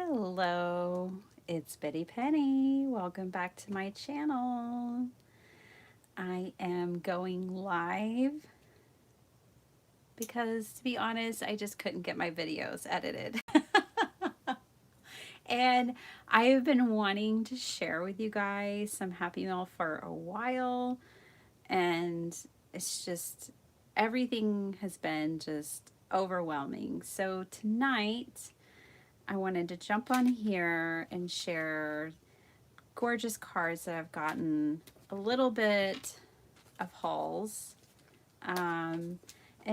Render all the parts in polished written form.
Hello, it's Betty Penny. Welcome back to my channel. I am going live because, to be honest, I just couldn't get my videos edited. And I have been wanting to share with you guys some Happy Mail for a while, and it's just everything has been just overwhelming. So tonight, I wanted to jump on here and share gorgeous cards that I've gotten, a little bit of hauls. And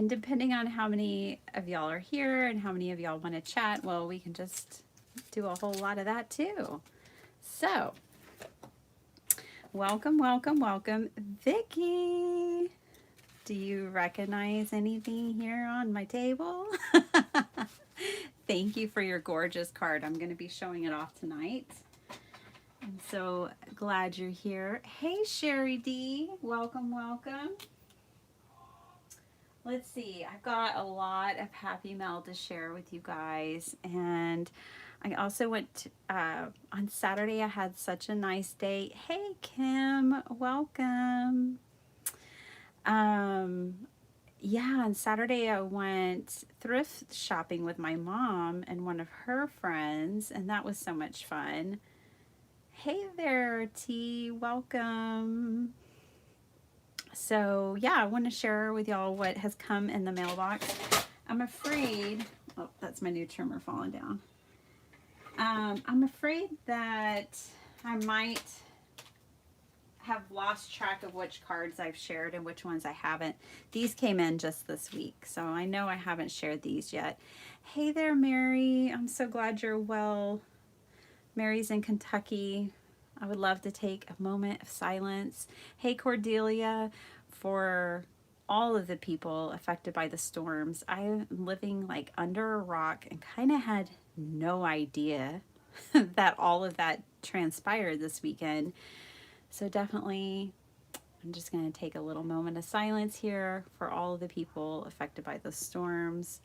depending on how many of y'all are here and how many of y'all want to chat, well, we can just do a whole lot of that too. So, welcome, welcome, welcome, Vicki. Do you recognize anything here on my table? Thank you for your gorgeous card. I'm going to be showing it off tonight. I'm so glad you're here. Hey, Sherry D. Welcome, welcome. Let's see. I've got a lot of Happy Mail to share with you guys. And I also went to, on Saturday, I had such a nice day. Hey, Kim. Welcome. Yeah, on Saturday I went thrift shopping with my mom and one of her friends, and that was so much fun. Hey there, T. Welcome. So, yeah, I want to share with y'all what has come in the mailbox. I'm afraid, oh, that's my new trimmer falling down. I'm afraid that I might have lost track of which cards I've shared and which ones I haven't. These came in just this week, so I know I haven't shared these yet. Hey there, Mary. I'm so glad you're well. Mary's in Kentucky. I would love to take a moment of silence. Hey, Cordelia, for all of the people affected by the storms. I'm living like under a rock and kind of had no idea that all of that transpired this weekend. So definitely, I'm just going to take a little moment of silence here for all of the people affected by the storms.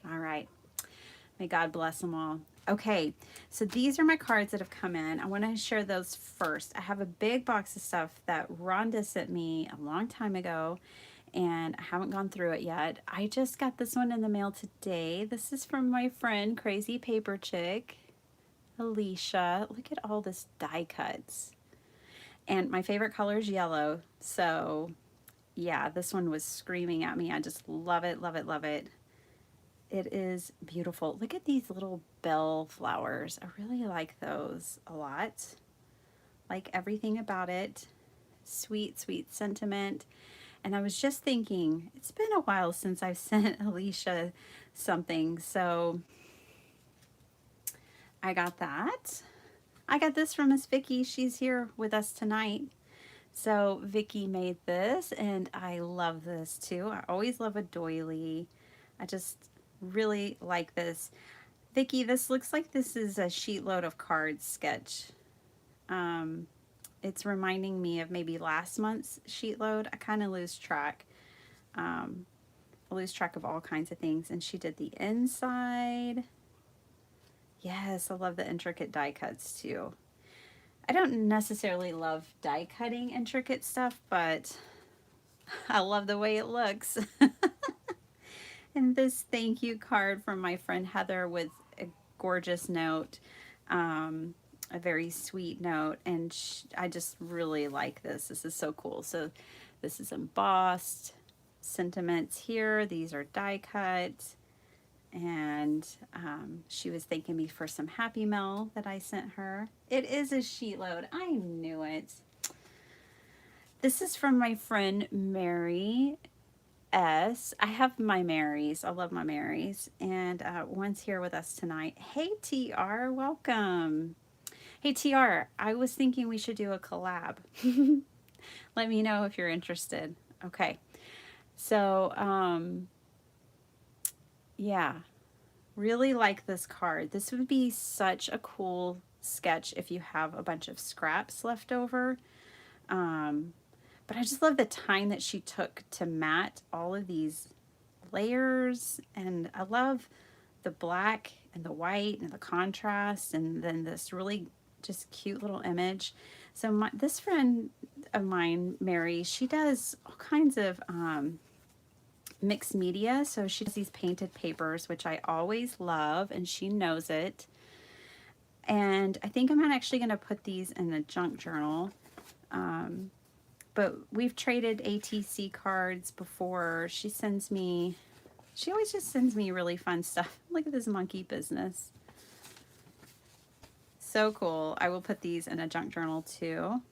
All right. May God bless them all. Okay, so these are my cards that have come in. I want to share those first. I have a big box of stuff that Rhonda sent me a long time ago, and I haven't gone through it yet. I just got this one in the mail today. This is from my friend Crazy Paper Chick, Alicia. Look at all this die cuts. And my favorite color is yellow. So yeah, this one was screaming at me. I just love it, love it, love it. It is beautiful. Look at these little bell flowers. I really like those a lot. Like everything about it. Sweet, sweet sentiment. And I was just thinking, it's been a while since I've sent Alicia something. So I got that. I got this from Miss Vicki. She's here with us tonight. So Vicki made this, and I love this too. I always love a doily. I just really like this. Vicki, this looks like this is a sheet load of cards sketch. It's reminding me of maybe last month's sheet load. I kind of lose track. I lose track of all kinds of things. And she did the inside. Yes, I love the intricate die cuts too. I don't necessarily love die cutting intricate stuff, but I love the way it looks. And this thank you card from my friend Heather with a gorgeous note, a very sweet note, and I just really like this. This is so cool. So this is embossed sentiments here. These are die cut, and she was thanking me for some Happy Mail that I sent her. It is a sheet load. I knew it. This is from my friend Mary S. I have my Marys. I love my Marys. And one's here with us tonight. Hey, TR. Welcome. Hey, TR. I was thinking we should do a collab. Let me know if you're interested. Okay. So, yeah. Really like this card. This would be such a cool sketch if you have a bunch of scraps left over. But I just love the time that she took to mat all of these layers. And I love the black and the white and the contrast, and then this really just cute little image. So this friend of mine, Mary, she does all kinds of mixed media. So she does these painted papers, which I always love, and she knows it. And I think I'm actually going to put these in a junk journal. But we've traded ATC cards before. She always just sends me really fun stuff. Look at this monkey business. So cool. I will put these in a junk journal too.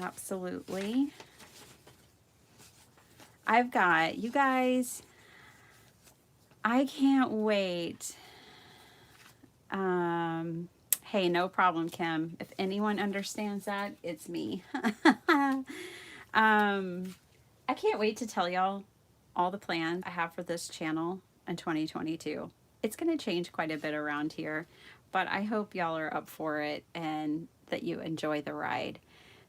Absolutely. I've got, you guys, I can't wait. Hey, no problem, Kim. If anyone understands that, it's me. I can't wait to tell y'all all the plans I have for this channel in 2022. It's going to change quite a bit around here, but I hope y'all are up for it and that you enjoy the ride.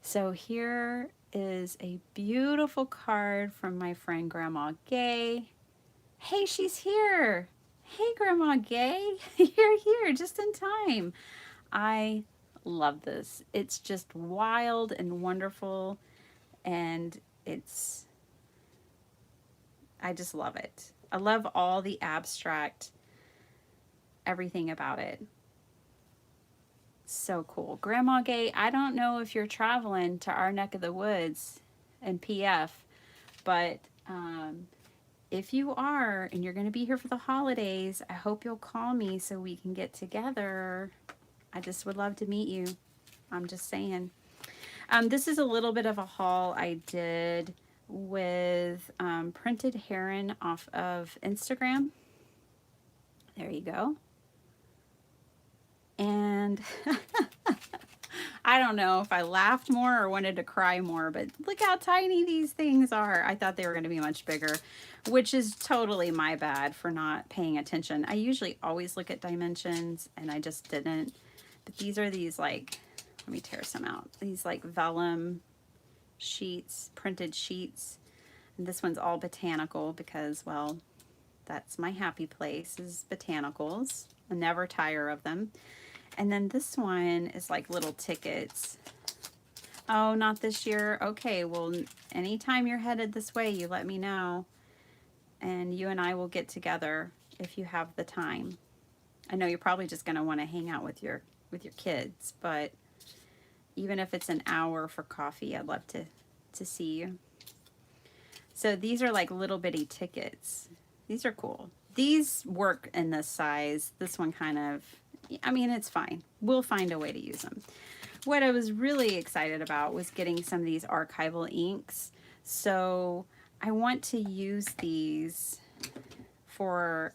So here is a beautiful card from my friend Grandma Gay. Hey, she's here. Hey, Grandma Gay, you're here just in time. I love this. It's just wild and wonderful, and I just love it. I love all the abstract, everything about it. So cool. Grandma Gay, I don't know if you're traveling to our neck of the woods in PF, but if you are and you're going to be here for the holidays, I hope you'll call me so we can get together. I just would love to meet you. I'm just saying. This is a little bit of a haul I did with Printed Heron off of Instagram. There you go. And I don't know if I laughed more or wanted to cry more, but look how tiny these things are. I thought they were going to be much bigger, which is totally my bad for not paying attention. I usually always look at dimensions, and I just didn't. But these are these, like, let me tear some out. These like vellum sheets, printed sheets. And this one's all botanical because, well, that's my happy place, is botanicals. I never tire of them. And then this one is like little tickets. Oh, not this year. Okay, well, anytime you're headed this way, you let me know. And you and I will get together if you have the time. I know you're probably just going to want to hang out with your kids, but even if it's an hour for coffee, I'd love to see you. So these are like little bitty tickets. These are cool. These work in this size. This one kind of, I mean, it's fine. We'll find a way to use them. What I was really excited about was getting some of these archival inks. So I want to use these for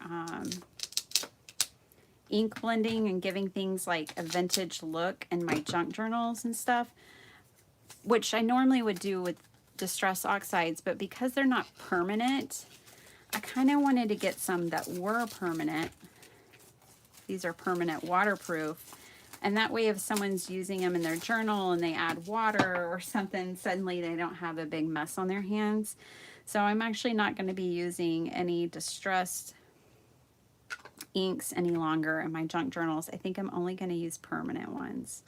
ink blending and giving things like a vintage look in my junk journals and stuff, which I normally would do with Distress Oxides, but because they're not permanent, I kind of wanted to get some that were permanent. These are permanent waterproof, and that way if someone's using them in their journal and they add water or something, suddenly they don't have a big mess on their hands. So I'm actually not going to be using any distressed inks any longer in my junk journals. I think I'm only going to use permanent ones.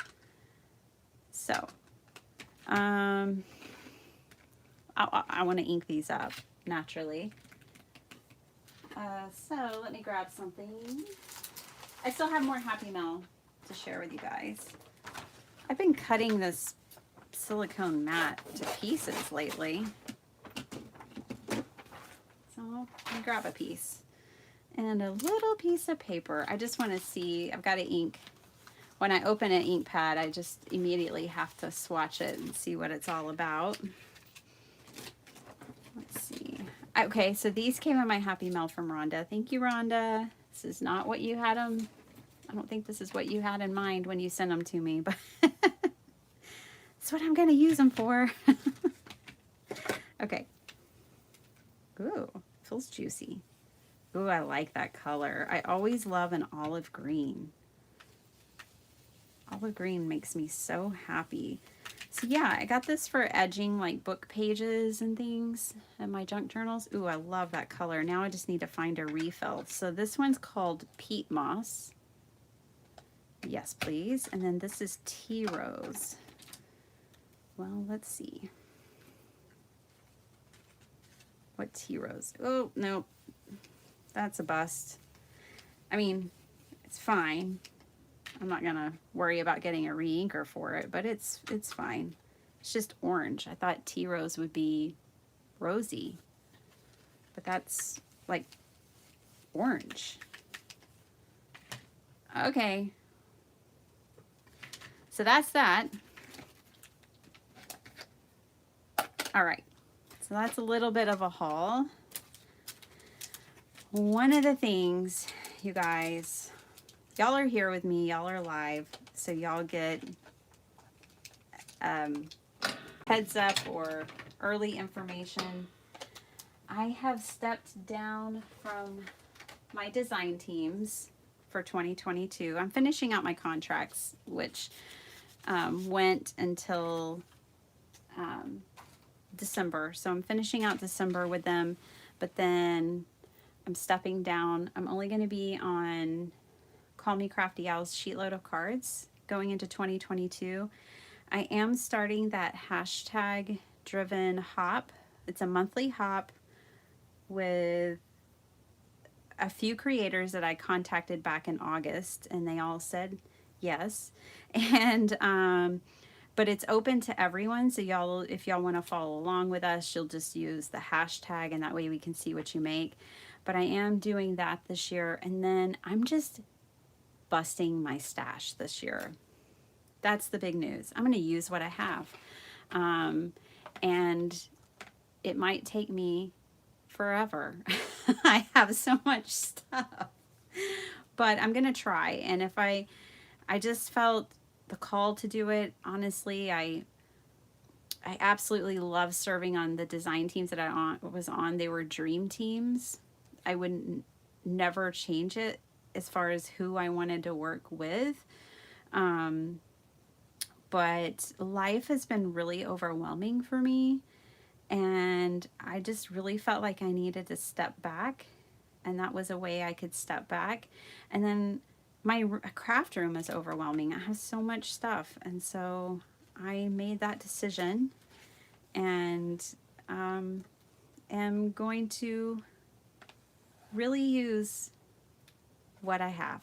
So I want to ink these up naturally. So let me grab something. I still have more Happy Mail to share with you guys. I've been cutting this silicone mat to pieces lately. So let me grab a piece. And a little piece of paper. I just want to see, I've got an ink. When I open an ink pad, I just immediately have to swatch it and see what it's all about. Let's see. Okay, so these came in my Happy Mail from Rhonda. Thank you, Rhonda. This is not what you had them. I don't think this is what you had in mind when you sent them to me, but that's what I'm going to use them for. Okay. Ooh, feels juicy. Ooh, I like that color. I always love an olive green. Olive green makes me so happy. So yeah, I got this for edging like book pages and things in my junk journals. Ooh, I love that color. Now I just need to find a refill. So this one's called Peat Moss. Yes, please. And then this is Tea Rose. Well, let's see. What Tea Rose? Oh, no. That's a bust. I mean, it's fine. I'm not gonna worry about getting a re-inker for it, but it's fine. It's just orange. I thought Tea Rose would be rosy, but that's like orange. Okay. So that's that. All right. So that's a little bit of a haul. One of the things, you guys, y'all are here with me, y'all are live, so y'all get heads up or early information. I have stepped down from my design teams for 2022. I'm finishing out my contracts, which went until December. So I'm finishing out December with them, but then I'm stepping down. I'm only going to be on Call Me Crafty Owl's sheetload of cards going into 2022. I am starting that hashtag driven hop. It's a monthly hop with a few creators that I contacted back in August, and they all said yes. And but it's open to everyone, so y'all, if y'all want to follow along with us, you'll just use the hashtag, and that way we can see what you make. But I am doing that this year, and then I'm just busting my stash this year. That's the big news. I'm going to use what I have, and it might take me forever. I have so much stuff, but I'm going to try. And if I just felt the call to do it. Honestly, I absolutely love serving on the design teams that I was on. They were dream teams. I would never change it as far as who I wanted to work with. But life has been really overwhelming for me, and I just really felt like I needed to step back, and that was a way I could step back. And then my craft room is overwhelming. I have so much stuff, and so I made that decision, and am going to really use what I have.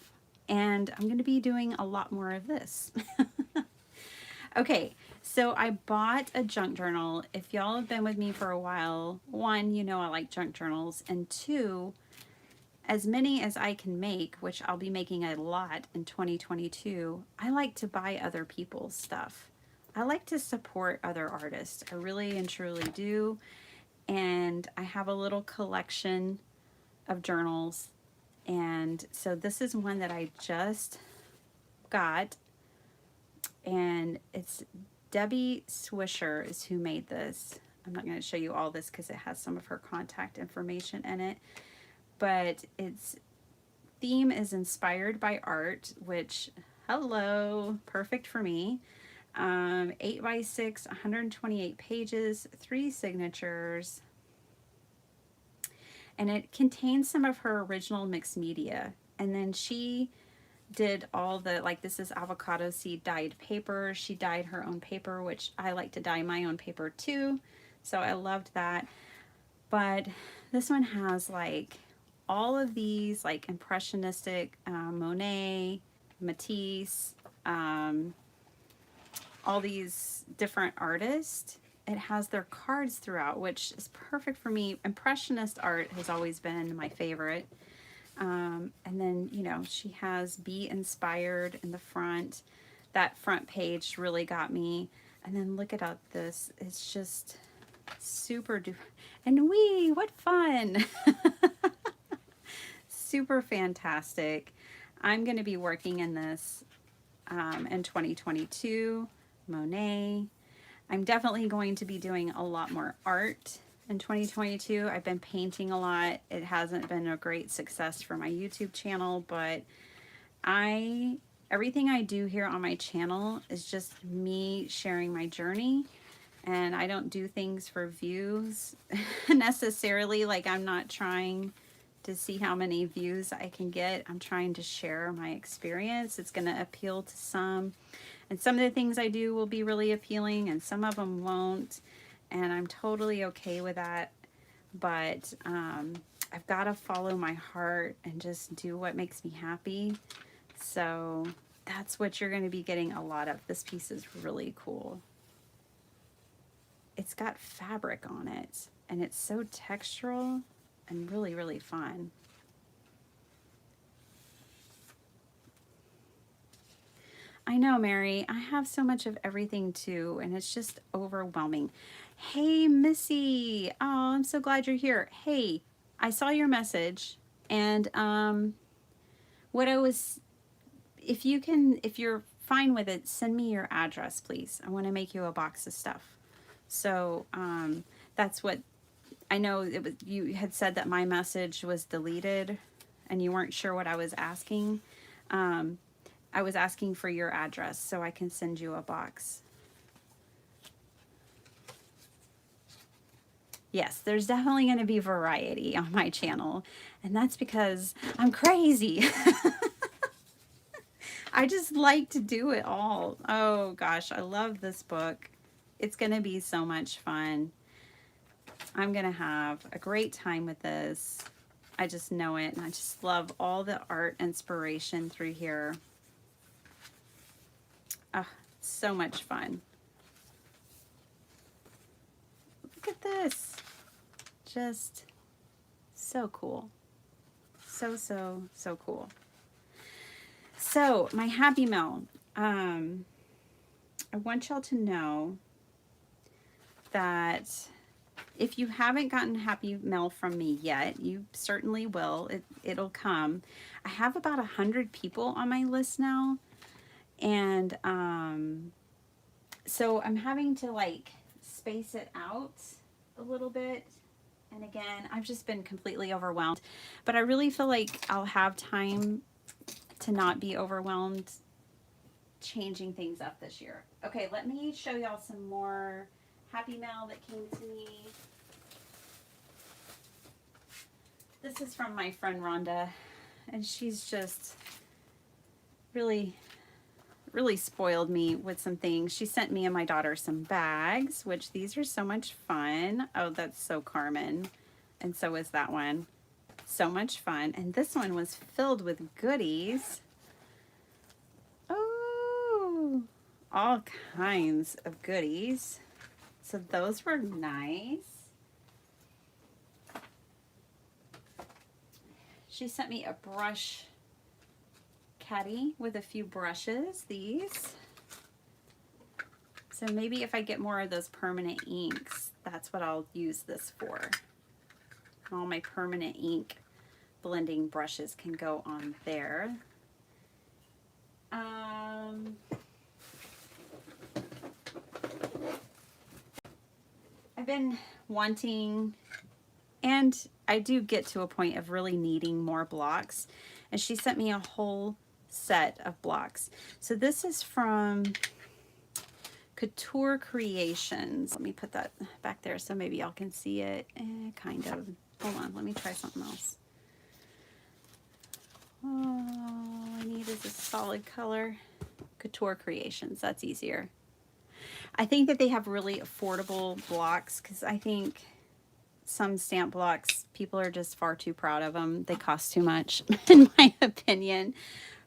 And I'm going to be doing a lot more of this. Okay, so I bought a junk journal. If y'all have been with me for a while, one, you know I like junk journals, and two, as many as I can make, which I'll be making a lot in 2022, I like to buy other people's stuff. I like to support other artists. I really and truly do. And I have a little collection of journals. And so this is one that I just got. And it's Debbie Swisher is who made this. I'm not going to show you all this because it has some of her contact information in it. But its theme is inspired by art, which, hello, perfect for me. 8x6, 128 pages, 3 signatures. And it contains some of her original mixed media. And then she did all the, like, this is avocado seed dyed paper. She dyed her own paper, which I like to dye my own paper too. So I loved that. But this one has like all of these like impressionistic Monet, Matisse, all these different artists. It has their cards throughout, which is perfect for me. Impressionist art has always been my favorite. And then, you know, she has Be Inspired in the front. That front page really got me. And then look at this. It's just super duper. And what fun. Super fantastic. I'm going to be working in this in 2022. Monet. I'm definitely going to be doing a lot more art in 2022. I've been painting a lot. It hasn't been a great success for my YouTube channel, but I everything I do here on my channel is just me sharing my journey, and I don't do things for views necessarily. Like, I'm not trying to see how many views I can get. I'm trying to share my experience. It's going to appeal to some, and some of the things I do will be really appealing and some of them won't, and I'm totally okay with that. But I've got to follow my heart and just do what makes me happy. So that's what you're going to be getting a lot of. This piece is really cool. It's got fabric on it, and it's so textural and really, really fun. I know, Mary, I have so much of everything too, and it's just overwhelming. Hey, Missy. Oh, I'm so glad you're here. Hey, I saw your message, and what I was, if you're fine with it, send me your address, please. I want to make you a box of stuff. So that's what I know. It was, you had said that my message was deleted and you weren't sure what I was asking. I was asking for your address so I can send you a box. Yes, there's definitely going to be variety on my channel, and that's because I'm crazy. I just like to do it all. Oh gosh, I love this book. It's going to be so much fun. I'm going to have a great time with this. I just know it, and I just love all the art inspiration through here. Oh, so much fun. Look at this. Just so cool. So, so, so cool. So, my Happy Mail. I want y'all to know that if you haven't gotten Happy Mail from me yet, you certainly will. It'll come. I have about 100 people on my list now. And so I'm having to like space it out a little bit. And again, I've just been completely overwhelmed. But I really feel like I'll have time to not be overwhelmed changing things up this year. Okay, let me show y'all some more Happy Mail that came to me. This is from my friend Rhonda, and she's just really spoiled me with some things. She sent me and my daughter some bags, which these are so much fun. Oh, that's so Carmen. And so is that one. So much fun. And this one was filled with goodies. Oh, all kinds of goodies. So those were nice. She sent me a brush caddy with a few brushes, these. So maybe if I get more of those permanent inks, that's what I'll use this for. All my permanent ink blending brushes can go on there. I've been wanting, and I do get to a point of really needing more blocks, and she sent me a whole set of blocks. So this is from Couture Creations. Let me put that back there so maybe y'all can see it. Kind of. Hold on, let me try something else. Oh, I need is a solid color. Couture Creations, that's easier. I think that they have really affordable blocks, because I think some stamp blocks, people are just far too proud of them. They cost too much, in my opinion.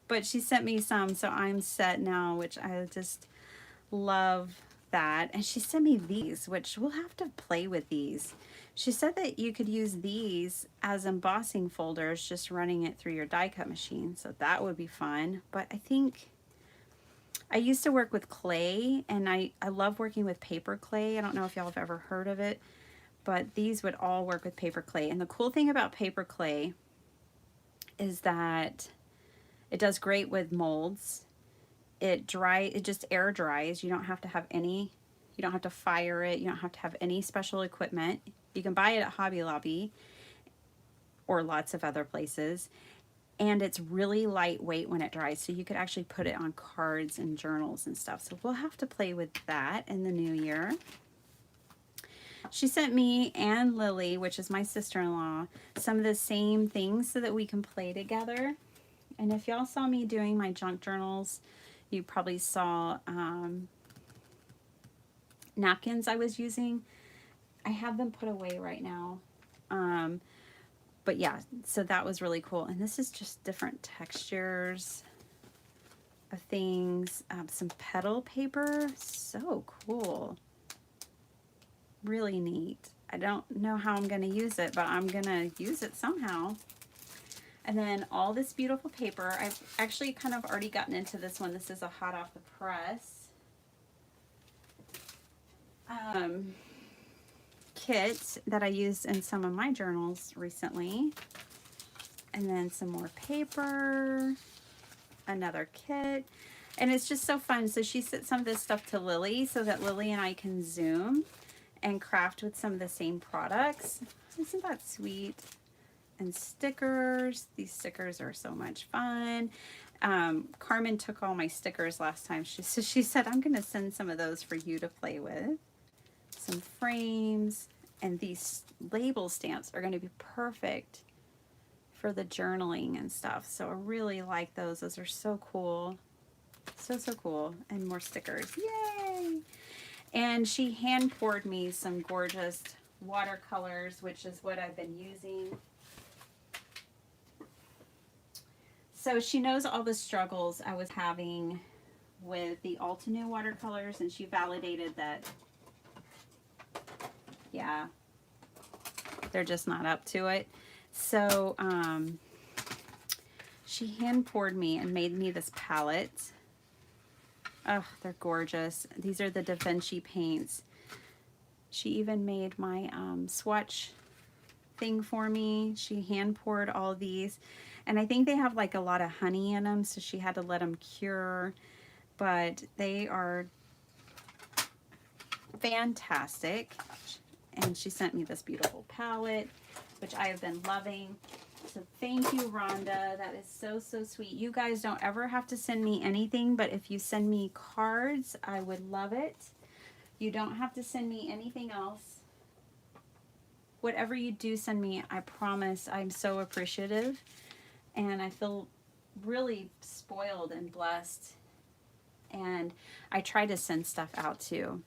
But she sent me some, so I'm set now, which I just love that. And she sent me these, which we'll have to play with these. She said that you could use these as embossing folders, just running it through your die cut machine. So that would be fun. But I think I used to work with clay, and I love working with paper clay. I don't know if y'all have ever heard of it, but these would all work with paper clay. And the cool thing about paper clay is that it does great with molds. It just air dries. You don't have to have any, you don't have to fire it. You don't have to have any special equipment. You can buy it at Hobby Lobby or lots of other places. and it's really lightweight when it dries, so you could actually put it on cards and journals and stuff. So we'll have to play with that in the new year. She sent me and Lily, which is my sister-in-law, some of the same things so that we can play together. And if y'all saw me doing my junk journals, you probably saw napkins I was using. I have them put away right now. But yeah, so that was really cool. And this is just different textures of things. Some petal paper, so cool. Really neat. I don't know how I'm going to use it, but I'm going to use it somehow. And then all this beautiful paper. I've actually kind of already gotten into this one. This is a hot off the press kit that I used in some of my journals recently. And then some more paper, another kit. And it's just so fun. So she sent some of this stuff to Lily so that Lily and I can Zoom and craft with some of the same products. Isn't that sweet? And stickers. These stickers are so much fun. Carmen took all my stickers last time. She said, I'm going to send some of those for you to play with. Some frames. And these label stamps are going to be perfect for the journaling and stuff. So I really like those. Those are so cool. So cool. And more stickers. Yay! And she hand poured me some gorgeous watercolors, which is what I've been using. So she knows all the struggles I was having with the Altenew watercolors, and she validated that, yeah, they're just not up to it. So she hand poured me and made me this palette. Oh, they're gorgeous. These are the Vinci Paints. She even made my swatch thing for me. She hand poured all these. And I think they have like a lot of honey in them, so she had to let them cure. But they are fantastic. And she sent me this beautiful palette, which I have been loving. So thank you, Rhonda. That is so sweet. You guys don't ever have to send me anything, but if you send me cards, I would love it. You don't have to send me anything else. Whatever you do send me, I promise I'm so appreciative. And I feel really spoiled and blessed. And I try to send stuff out too.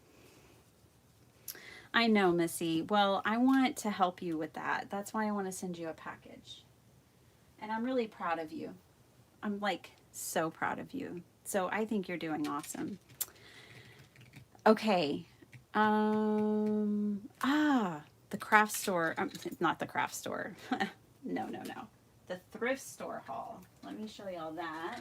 I know, Missy. Well, I want to help you with that. That's why I want to send you a package. And I'm really proud of you. I'm like so proud of you. So I think you're doing awesome. Okay. The craft store. Not the craft store. No. The thrift store haul. Let me show y'all that.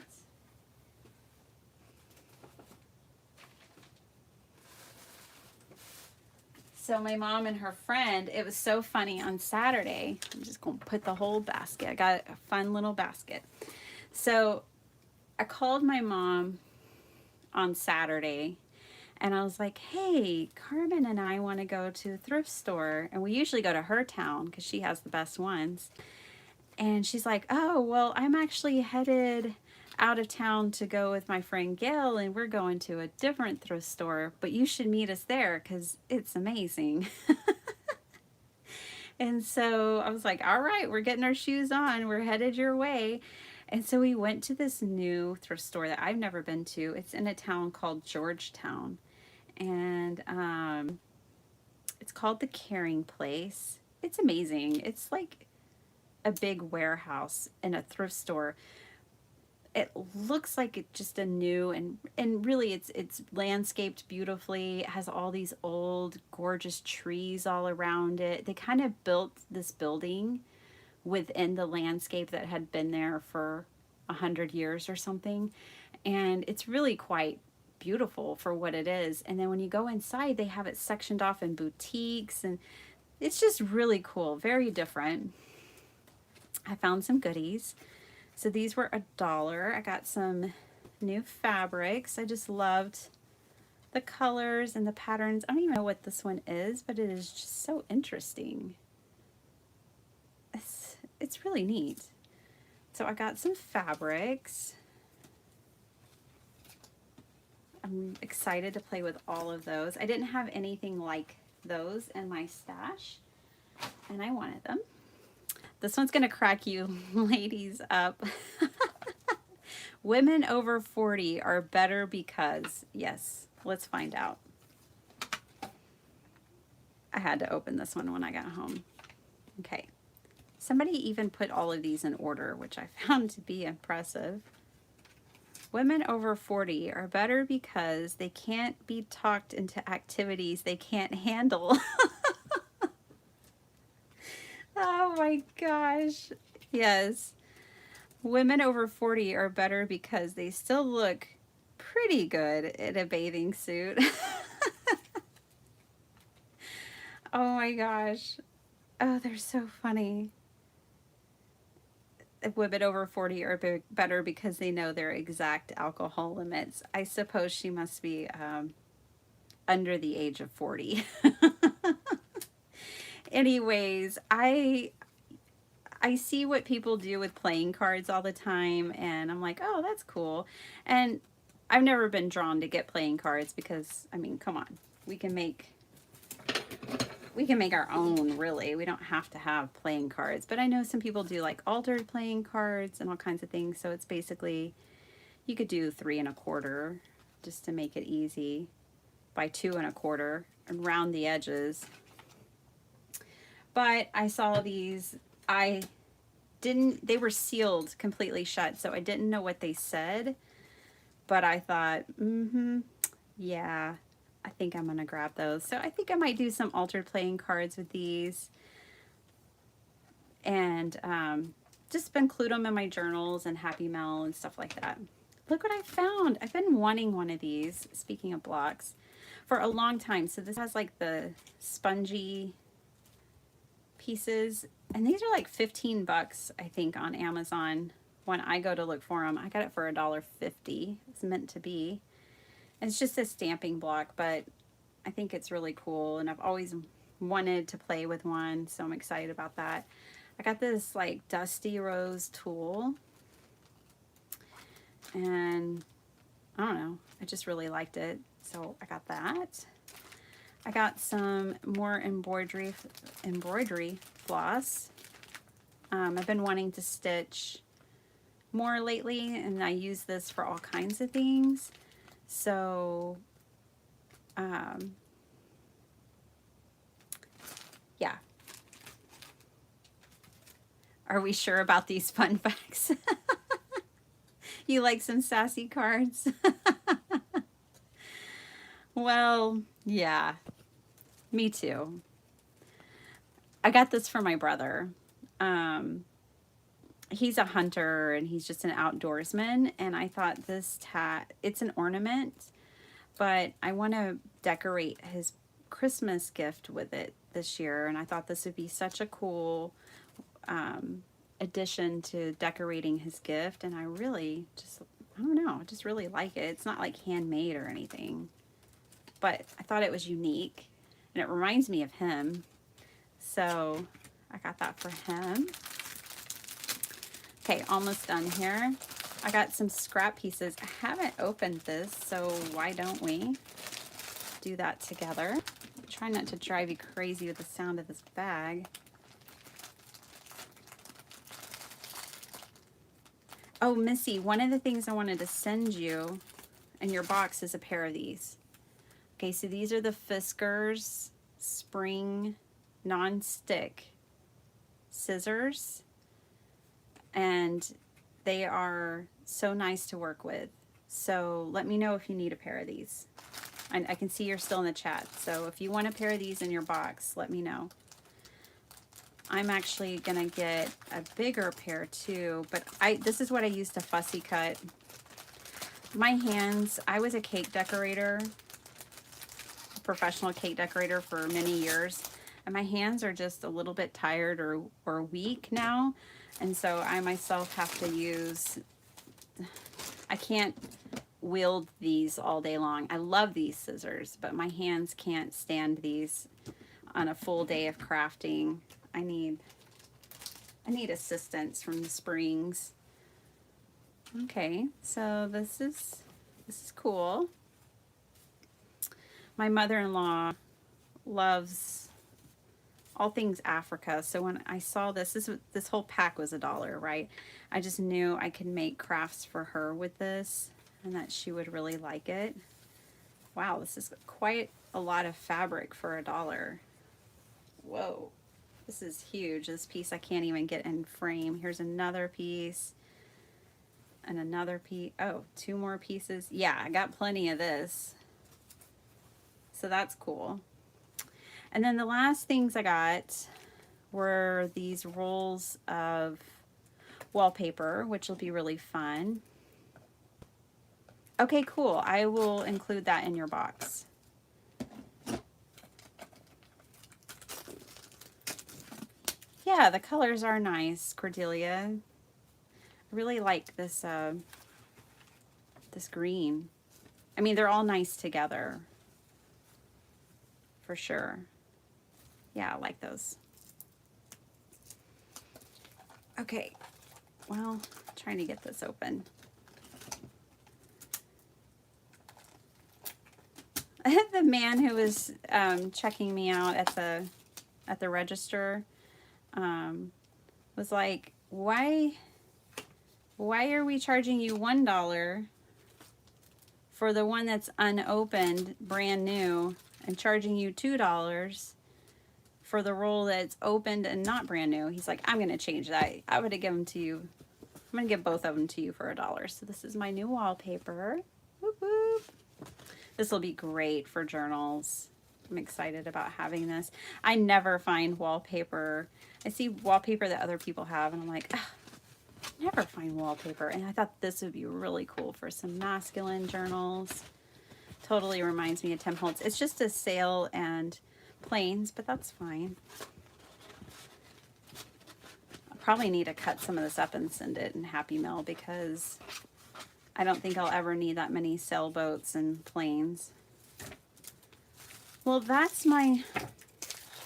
So my mom and her friend, it was so funny on Saturday. I'm just going to put the whole basket. I got a fun little basket. So I called my mom on Saturday and I was like, hey, Carmen and I want to go to the thrift store. And we usually go to her town because she has the best ones. And she's like, oh, well, I'm actually headed out of town to go with my friend Gail, and we're going to a different thrift store, but you should meet us there because it's amazing. And so I was like, all right, we're getting our shoes on. We're headed your way. And so we went to this new thrift store that I've never been to. It's in a town called Georgetown. And it's called the Caring Place. It's amazing. It's like a big warehouse in a thrift store. It looks like it's just a new and really it's landscaped beautifully. It has all these old gorgeous trees all around it. They kind of built this building within the landscape that had been there for 100 years or something, and it's really quite beautiful for what it is. And then when you go inside, they have it sectioned off in boutiques, and it's just really cool, very different. I found some goodies. So these were $1. I got some new fabrics. I just loved the colors and the patterns. I don't even know what this one is, but it is just so interesting. It's really neat. So I got some fabrics. I'm excited to play with all of those. I didn't have anything like those in my stash, and I wanted them. This one's gonna crack you ladies up. Women over 40 are better because, yes, let's find out. I had to open this one when I got home. Okay. Somebody even put all of these in order, which I found to be impressive. Women over 40 are better because they can't be talked into activities they can't handle. Oh my gosh. Yes. Women over 40 are better because they still look pretty good in a bathing suit. Oh my gosh. Oh, they're so funny. Women over 40 are better because they know their exact alcohol limits. I suppose she must be under the age of 40. Anyways, I see what people do with playing cards all the time, and I'm like, oh, that's cool. And I've never been drawn to get playing cards because, I mean, come on. We can make our own, really. We don't have to have playing cards. But I know some people do like altered playing cards and all kinds of things. So it's basically, you could do 3 1/4 just to make it easy, by 2 1/4 and round the edges. But I saw these, they were sealed completely shut, so I didn't know what they said. But I thought, yeah, I think I'm gonna grab those. So I think I might do some altered playing cards with these, and just include them in my journals and Happy Mail and stuff like that. Look what I found. I've been wanting one of these, speaking of blocks, for a long time. So this has like the spongy pieces, and these are like 15 bucks, I think, on Amazon when I go to look for them. I got it for $1.50. It's meant to be. It's just a stamping block, but I think it's really cool, and I've always wanted to play with one, so I'm excited about that. I got this like Dusty Rose tool, and I don't know, I just really liked it, so I got that. I got some more embroidery floss. I've been wanting to stitch more lately, and I use this for all kinds of things. So, yeah. Are we sure about these fun facts? You like some sassy cards? Well, yeah, me too. I got this for my brother. He's a hunter and he's just an outdoorsman, and I thought this it's an ornament, but I want to decorate his Christmas gift with it this year, and I thought this would be such a cool addition to decorating his gift, and I really just, I don't know, I just really like it. It's not like handmade or anything, but I thought it was unique, and it reminds me of him, so I got that for him. Okay, almost done here. I got some scrap pieces. I haven't opened this, so why don't we do that together? Try not to drive you crazy with the sound of this bag. Oh, Missy, one of the things I wanted to send you in your box is a pair of these. Okay, so these are the Fiskars Spring Non-Stick scissors, and they are so nice to work with. So let me know if you need a pair of these. I can see you're still in the chat, so if you want a pair of these in your box, let me know. I'm actually gonna get a bigger pair too, but this is what I used to fussy cut. My hands, I was a cake decorator, a professional cake decorator for many years, and my hands are just a little bit tired or weak now, and so I myself have to use, I can't wield these all day long. I love these scissors, but my hands can't stand these on a full day of crafting. I need assistance from the springs. Okay, so this is cool. My mother-in-law loves all things Africa. So when I saw this whole pack was $1, right? I just knew I could make crafts for her with this and that she would really like it. Wow, this is quite a lot of fabric for $1. Whoa, this is huge. This piece I can't even get in frame. Here's another piece and another piece. Oh, 2 more pieces. Yeah, I got plenty of this. So that's cool. And then the last things I got were these rolls of wallpaper, which will be really fun. Okay, cool. I will include that in your box. Yeah, the colors are nice, Cordelia. I really like this this green. I mean, they're all nice together, for sure. Yeah, I like those. Okay, well, trying to get this open. The man who was checking me out at the register was like, why are we charging you $1 for the one that's unopened, brand new, and charging you $2 for the roll that's opened and not brand new? He's like, I'm going to change that. I would have given them to you. I'm going to give both of them to you for $1. So this is my new wallpaper. Whoop, whoop. This will be great for journals. I'm excited about having this. I never find wallpaper. I see wallpaper that other people have, and I'm like, I never find wallpaper. And I thought this would be really cool for some masculine journals. Totally reminds me of Tim Holtz. It's just a sail and planes, but that's fine. I'll probably need to cut some of this up and send it in Happy Mail because I don't think I'll ever need that many sailboats and planes. Well, that's my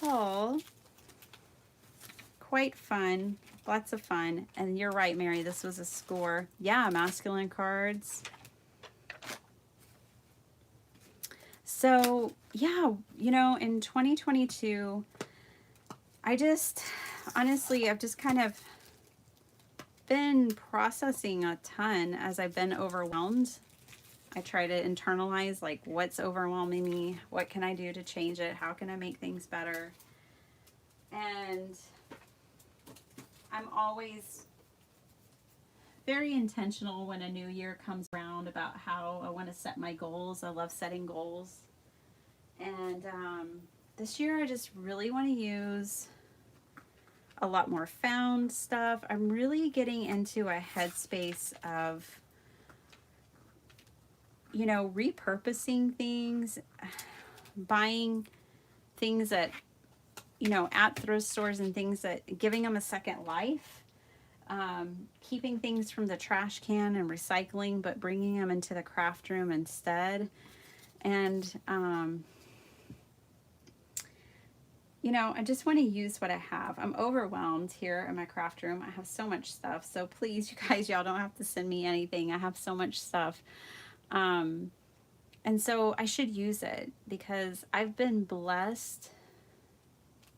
haul. Quite fun. Lots of fun. And you're right, Mary, this was a score. Yeah, masculine cards. So, yeah, you know, in 2022, I've just kind of been processing a ton as I've been overwhelmed. I try to internalize, like, what's overwhelming me? What can I do to change it? How can I make things better? And I'm always very intentional when a new year comes around about how I want to set my goals. I love setting goals. And this year I just really want to use a lot more found stuff. I'm really getting into a headspace of, you know, repurposing things, buying things that, you know, at thrift stores and things that, giving them a second life, keeping things from the trash can and recycling, but bringing them into the craft room instead. And, you know, I just want to use what I have. I'm overwhelmed here in my craft room. I have so much stuff. So please, you guys, y'all don't have to send me anything. I have so much stuff. And so I should use it because I've been blessed,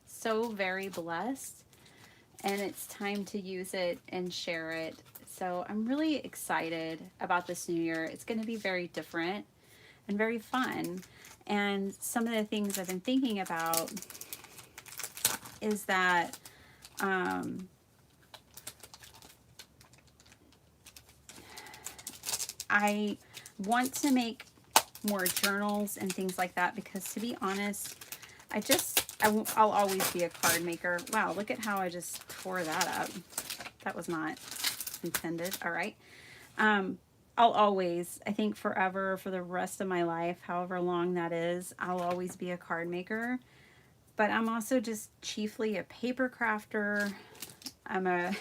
so very blessed, and it's time to use it and share it. So I'm really excited about this new year. It's going to be very different and very fun. And some of the things I've been thinking about is that I want to make more journals and things like that because, to be honest, I'll always be a card maker. Wow, look at how I just tore that up. That was not intended. All right. I'll always, I think forever, for the rest of my life, however long that is, I'll always be a card maker. But I'm also just chiefly a paper crafter. I'm a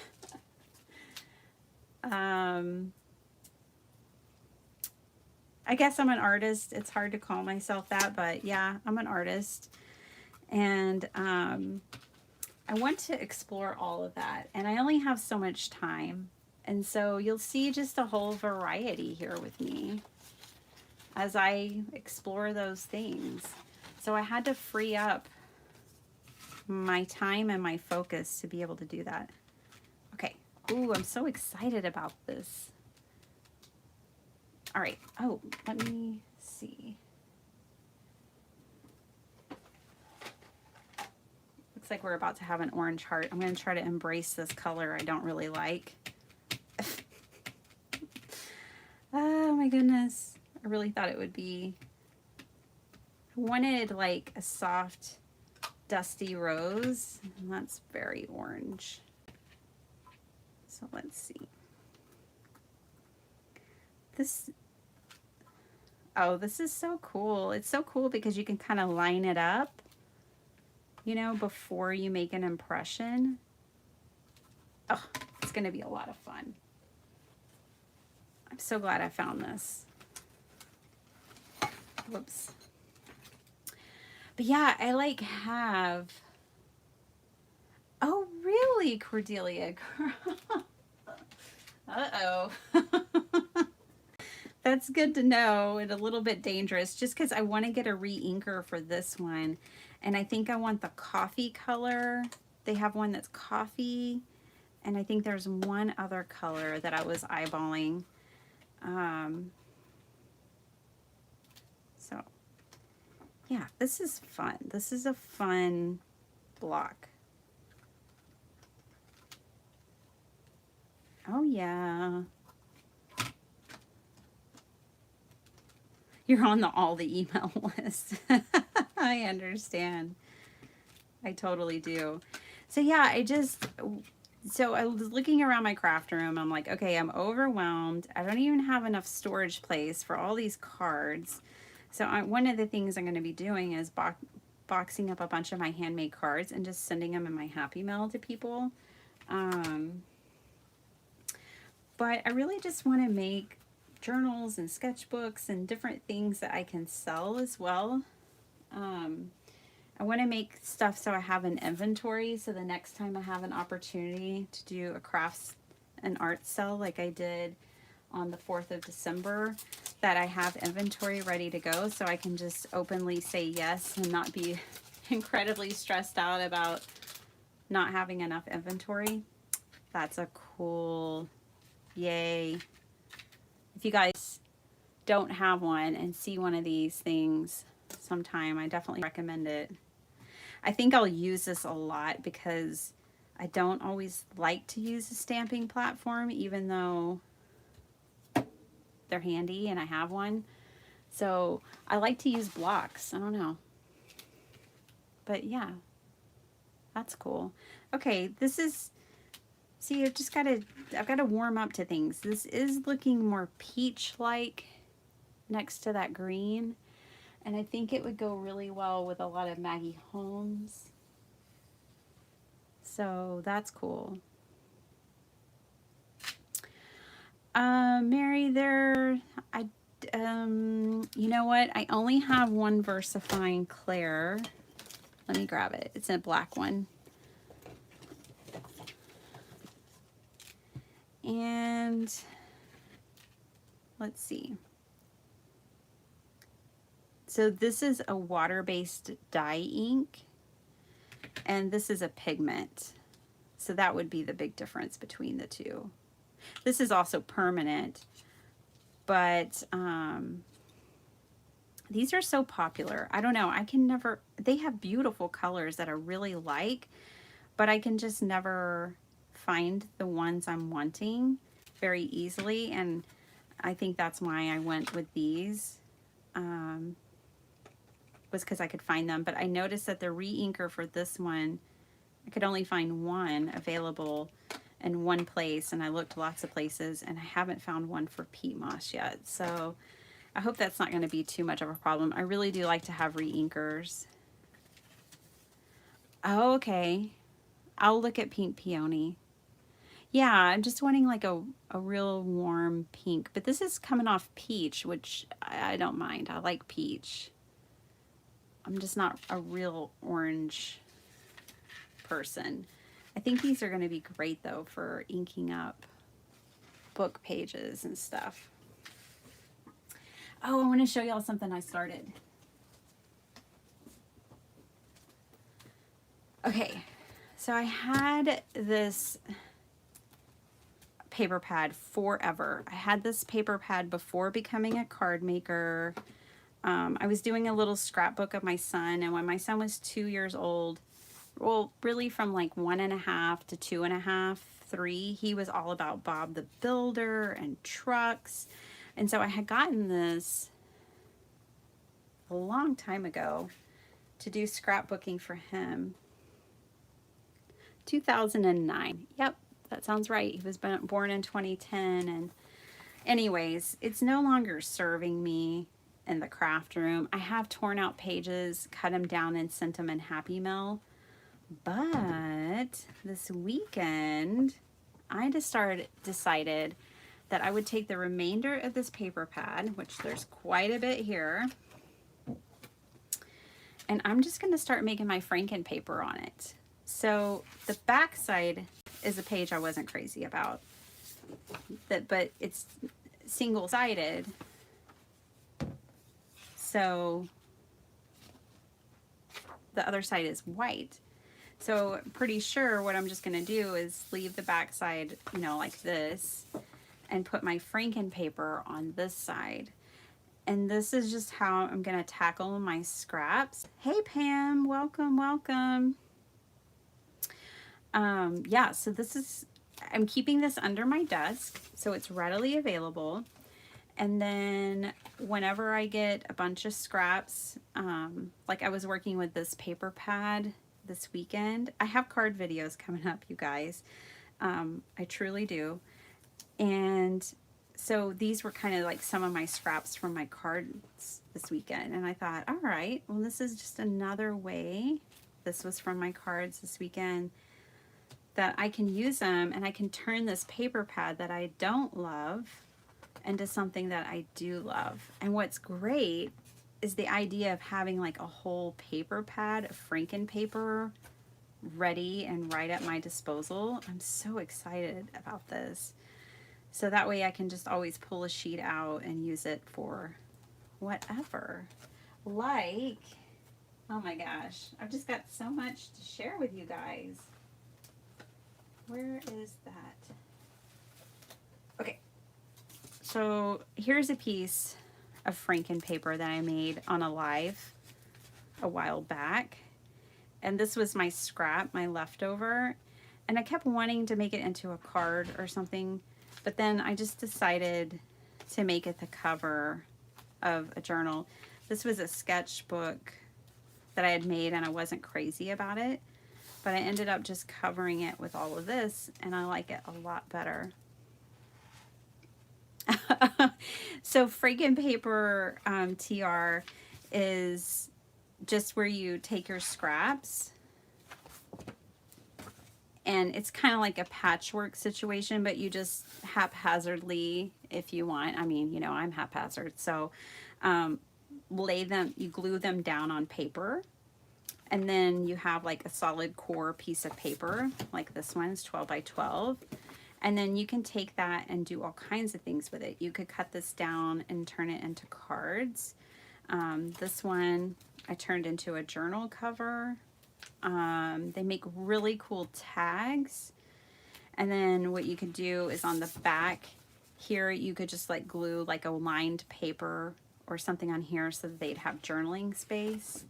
I guess I'm an artist. It's hard to call myself that, but yeah, I'm an artist. And I want to explore all of that. And I only have so much time. And so you'll see just a whole variety here with me as I explore those things. So I had to free up my time and my focus to be able to do that. Okay. Ooh, I'm so excited about this. All right. Oh, let me see. Looks like we're about to have an orange heart. I'm going to try to embrace this color I don't really like. Oh my goodness. I really thought it would be, I wanted like a soft, dusty rose, and that's very orange. So let's see. This, oh, this is so cool. It's so cool because you can kind of line it up, you know, before you make an impression. Oh, it's going to be a lot of fun. I'm so glad I found this. Whoops. But yeah, I like have, oh really, Cordelia? Uh-oh. That's good to know, and a little bit dangerous, just because I want to get a re-inker for this one. And I think I want the coffee color. They have one that's coffee, and I think there's one other color that I was eyeballing. So, yeah, this is fun. This is a fun block. Oh, yeah. You're on all the email list. I understand. I totally do. So yeah, so I was looking around my craft room. I'm like, okay, I'm overwhelmed. I don't even have enough storage place for all these cards. So one of the things I'm going to be doing is boxing up a bunch of my handmade cards and just sending them in my Happy Mail to people. But I really just want to make journals and sketchbooks and different things that I can sell as well. I want to make stuff so I have an inventory, so the next time I have an opportunity to do a crafts and art sale like I did on the 4th of December, that I have inventory ready to go so I can just openly say yes and not be incredibly stressed out about not having enough inventory. That's a cool, yay. If you guys don't have one and see one of these things sometime, I definitely recommend it. I think I'll use this a lot because I don't always like to use a stamping platform, even though they're handy and I have one. So I like to use blocks. I don't know. But yeah, that's cool. Okay, this is, see, I've got to warm up to things. This is looking more peach-like next to that green. And I think it would go really well with a lot of Maggie Holmes. So that's cool. Mary, you know what? I only have one VersaFine Claire. Let me grab it. It's a black one. And let's see. So this is a water-based dye ink, and this is a pigment. So that would be the big difference between the two. This is also permanent, but these are so popular. I don't know. They have beautiful colors that I really like, but I can just never find the ones I'm wanting very easily. And I think that's why I went with these. Was because I could find them, but I noticed that the re-inker for this one, I could only find one available in one place, and I looked lots of places, and I haven't found one for Peat Moss yet. So I hope that's not going to be too much of a problem. I really do like to have re-inkers. Oh, okay. I'll look at Pink Peony. Yeah, I'm just wanting like a real warm pink, but this is coming off peach, which I don't mind. I like peach. I'm just not a real orange person. I think these are going to be great though for inking up. book pages and stuff. Oh, I want to show y'all something I started. Okay, so I had this paper pad forever. I had this paper pad before becoming a card maker. I was doing a little scrapbook of my son, and when my son was 2 years old, well, really from like 1.5 to 2.5, 3, he was all about Bob the Builder and trucks. And so I had gotten this a long time ago to do scrapbooking for him. 2009. Yep, that sounds right. He was born in 2010. And anyways, it's no longer serving me in the craft room. I have torn out pages, cut them down, and sent them in Happy Mail. But this weekend, I decided that I would take the remainder of this paper pad, which there's quite a bit here, and I'm just going to start making my Franken paper on it. So the back side is a page I wasn't crazy about, but it's single-sided, so the other side is white. So I'm pretty sure what I'm just going to do is leave the back side, you know, like this, and put my Franken paper on this side. And this is just how I'm going to tackle my scraps. Hey Pam, welcome, welcome. Yeah, so this is, I'm keeping this under my desk so it's readily available. And then whenever I get a bunch of scraps, like I was working with this paper pad this weekend. I have card videos coming up, you guys. I truly do. And so these were kind of like some of my scraps from my cards this weekend. And I thought, all right, well, this is just another way. This was from my cards this weekend that I can use them, and I can turn this paper pad that I don't love into something that I do love. And what's great is the idea of having like a whole paper pad of Franken paper ready and right at my disposal. I'm so excited about this. So that way I can just always pull a sheet out and use it for whatever. Like, oh my gosh, I've just got so much to share with you guys. Where is that? Okay, so here's a piece of Franken paper that I made on a live a while back. And this was my scrap, my leftover. And I kept wanting to make it into a card or something, but then I just decided to make it the cover of a journal. This was a sketchbook that I had made, and I wasn't crazy about it, but I ended up just covering it with all of this, and I like it a lot better. So Franken paper TR is just where you take your scraps, and it's kind of like a patchwork situation, but you just haphazardly, if you want, I mean, you know, I'm haphazard, so you glue them down on paper, and then you have like a solid core piece of paper, like this one's 12 by 12. And then you can take that and do all kinds of things with it. You could cut this down and turn it into cards. This one I turned into a journal cover. They make really cool tags. And then what you could do is on the back here, you could just like glue like a lined paper or something on here so that they'd have journaling space.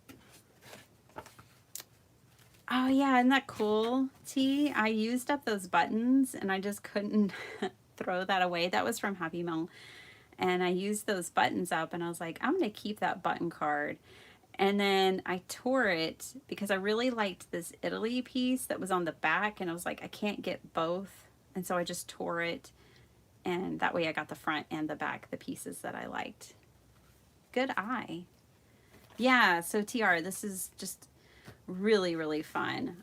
Oh yeah, isn't that cool, T? I used up those buttons and I just couldn't throw that away. That was from Happy Mail. And I used those buttons up and I was like, I'm going to keep that button card. And then I tore it because I really liked this Italy piece that was on the back, and I was like, I can't get both. And so I just tore it, and that way I got the front and the back, the pieces that I liked. Good eye. Yeah, so TR, this is just really, really fun.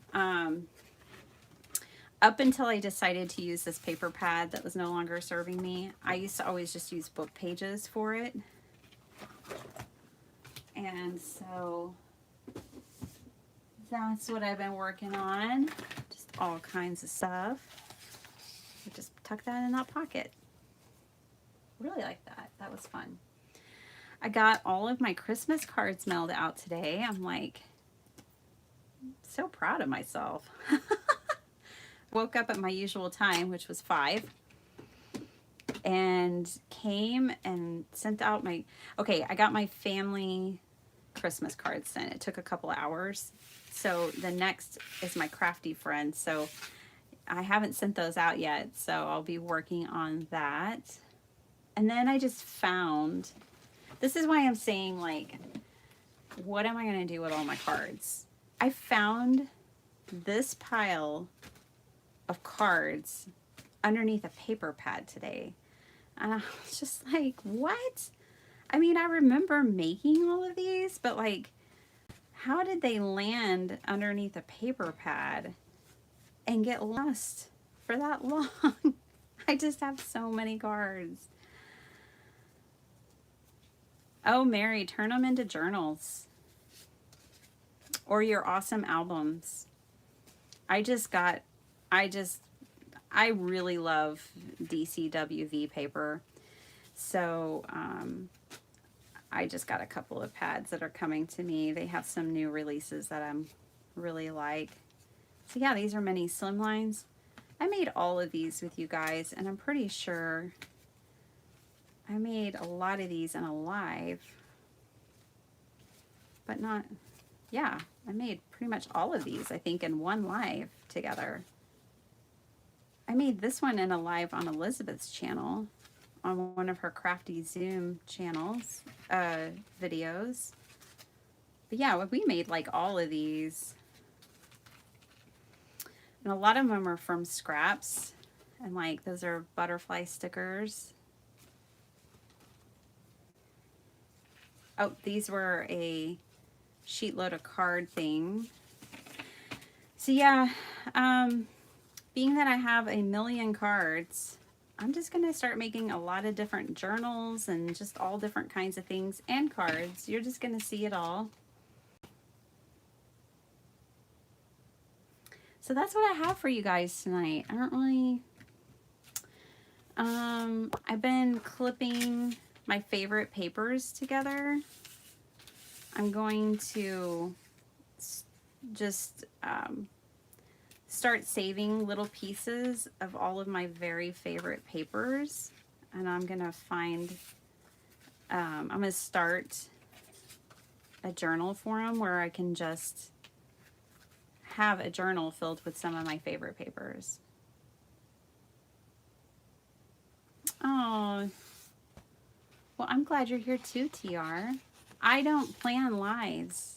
Up until I decided to use this paper pad that was no longer serving me, I used to always just use book pages for it. And so that's what I've been working on. Just all kinds of stuff. I just tuck that in that pocket. really like that. That was fun. I got all of my Christmas cards mailed out today. I'm like so proud of myself. Woke up at my usual time, which was 5, and came and sent out my, okay, I got my family Christmas cards sent. It took a couple of hours. So the next is my crafty friends. So I haven't sent those out yet. So I'll be working on that. And then I just found, this is why I'm saying, like, what am I going to do with all my cards? I found this pile of cards underneath a paper pad today. And I was just like, what? I mean, I remember making all of these, but like, how did they land underneath a paper pad and get lost for that long? I just have so many cards. Oh, Mary, turn them into journals or your awesome albums. I really love DCWV paper. So I just got a couple of pads that are coming to me. They have some new releases that I'm really like. So yeah, these are mini slimlines. I made all of these with you guys, and I'm pretty sure I made a lot of these in a live, but not, yeah, I made pretty much all of these, I think, in one live together. I made this one in a live on Elizabeth's channel, on one of her Crafty Zoom channels, videos. But yeah, we made like all of these. And a lot of them are from scraps. And like, those are butterfly stickers. Oh, these were a sheet load of card thing. So yeah, being that I have a million cards, I'm just going to start making a lot of different journals and just all different kinds of things and cards. You're just going to see it all. So that's what I have for you guys tonight. I don't really, I've been clipping my favorite papers together. I'm going to just start saving little pieces of all of my very favorite papers, and I'm gonna find, I'm gonna start a journal for them where I can just have a journal filled with some of my favorite papers. Oh, well, I'm glad you're here too, TR. I don't plan lives.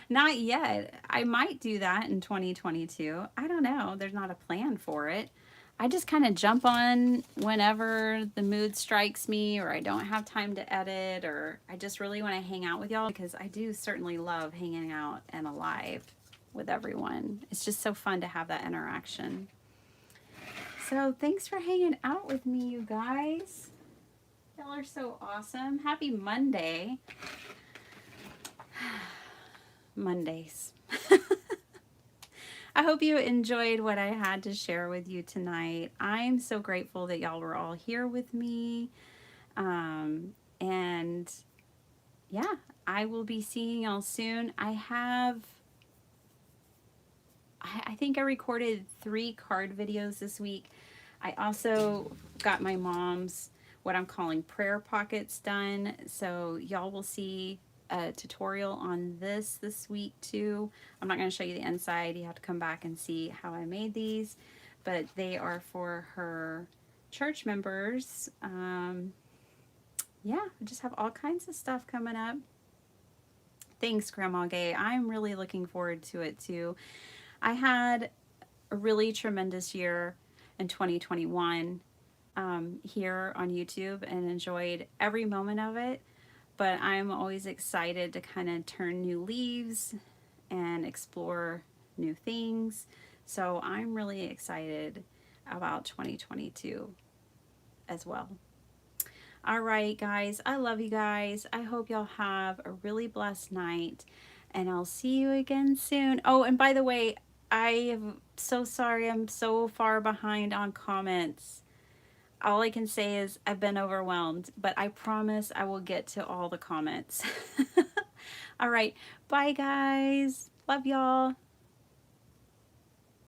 Not yet. I might do that in 2022. I don't know. There's not a plan for it. I just kind of jump on whenever the mood strikes me, or I don't have time to edit, or I just really want to hang out with y'all, because I do certainly love hanging out and alive with everyone. It's just so fun to have that interaction. So thanks for hanging out with me, you guys. Y'all are so awesome. Happy Monday. Mondays. I hope you enjoyed what I had to share with you tonight. I'm so grateful that y'all were all here with me. And yeah, I will be seeing y'all soon. I think I recorded 3 card videos this week. I also got my mom's, what I'm calling prayer pockets, done. So y'all will see a tutorial on this week too. I'm not going to show you the inside. You have to come back and see how I made these, but they are for her church members. Yeah, I just have all kinds of stuff coming up. Thanks, Grandma Gay. I'm really looking forward to it too. I had a really tremendous year in 2021 here on YouTube, and enjoyed every moment of it. But I'm always excited to kind of turn new leaves and explore new things. So I'm really excited about 2022 as well. All right, guys, I love you guys. I hope y'all have a really blessed night, and I'll see you again soon. Oh, and by the way, I am so sorry I'm so far behind on comments. all I can say is I've been overwhelmed, but I promise I will get to all the comments. All right. Bye, guys. Love y'all.